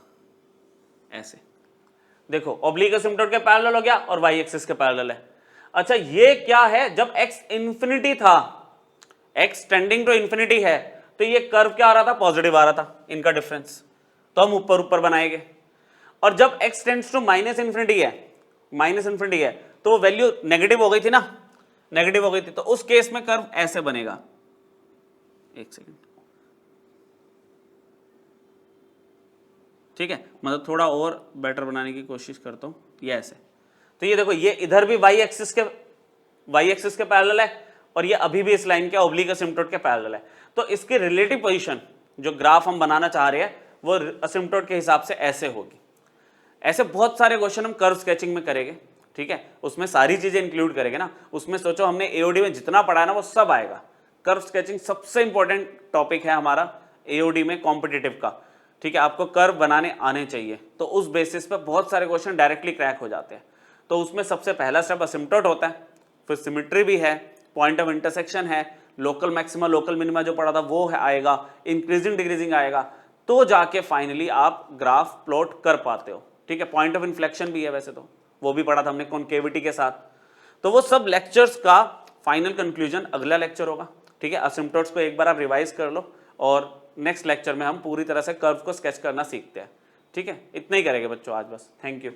ऐसे देखो, ऑब्लिक एसिम्पटोट के पैरेलल हो गया और y एक्सिस के पैरेलल है। अच्छा ये क्या है, जब x इंफिनिटी था, x टेंडिंग टू इंफिनिटी है, तो ये कर्व क्या आ रहा था, पॉजिटिव आ रहा था, इनका डिफरेंस, तो हम ऊपर बनाएंगे। और जब x tends to minus infinity है, तो वैल्यू नेगेटिव हो गई थी ना, नेगेटिव हो गई थी, तो उस केस में कर्व ऐसे बनेगा, एक सेकेंड, ठीक है, मतलब थोड़ा और बेटर बनाने की कोशिश करता हूं, ये ऐसे। तो ये देखो, ये इधर भी वाई एक्सिस के पैरेलल है, और ये अभी भी इस लाइन के ऑब्लिक असिम्प्टोट के पैरेलल है। तो इसकी रिलेटिव पोजीशन जो ग्राफ हम बनाना चाह रहे हैं वो असिम्प्टोट के हिसाब से ऐसे होगी। ऐसे बहुत सारे क्वेश्चन हम कर्व स्केचिंग में करेंगे, ठीक है, उसमें सारी चीजें इंक्लूड करेंगे ना, उसमें सोचो हमने एओडी में जितना पढ़ा है ना वो सब आएगा। कर्व स्केचिंग सबसे इंपॉर्टेंट टॉपिक है हमारा एओडी में कॉम्पिटिटिव का, ठीक है, आपको कर्व बनाने आने चाहिए, तो उस बेसिस पे बहुत सारे क्वेश्चन डायरेक्टली क्रैक हो जाते हैं। तो उसमें सबसे पहला स्टेप असिम्प्टोट होता है, फिर सिमेट्री भी है, पॉइंट ऑफ इंटरसेक्शन है, लोकल मैक्सिमा लोकल मिनिमा जो पढ़ा था वो है आएगा, इंक्रीजिंग डिक्रीजिंग आएगा, तो जाके फाइनली आप ग्राफ प्लॉट कर पाते हो, ठीक है। पॉइंट ऑफ इन्फ्लेक्शन भी है वैसे तो, वो भी पढ़ा था हमने कॉन्केविटी के साथ। तो वो सब लेक्चर्स का फाइनल कंक्लूजन अगला लेक्चर होगा, ठीक है। असिम्प्टोट्स को एक बार आप रिवाइज कर लो, और नेक्स्ट लेक्चर में हम पूरी तरह से कर्व को स्केच करना सीखते हैं, ठीक है। इतना ही करेंगे बच्चों आज बस। Thank you.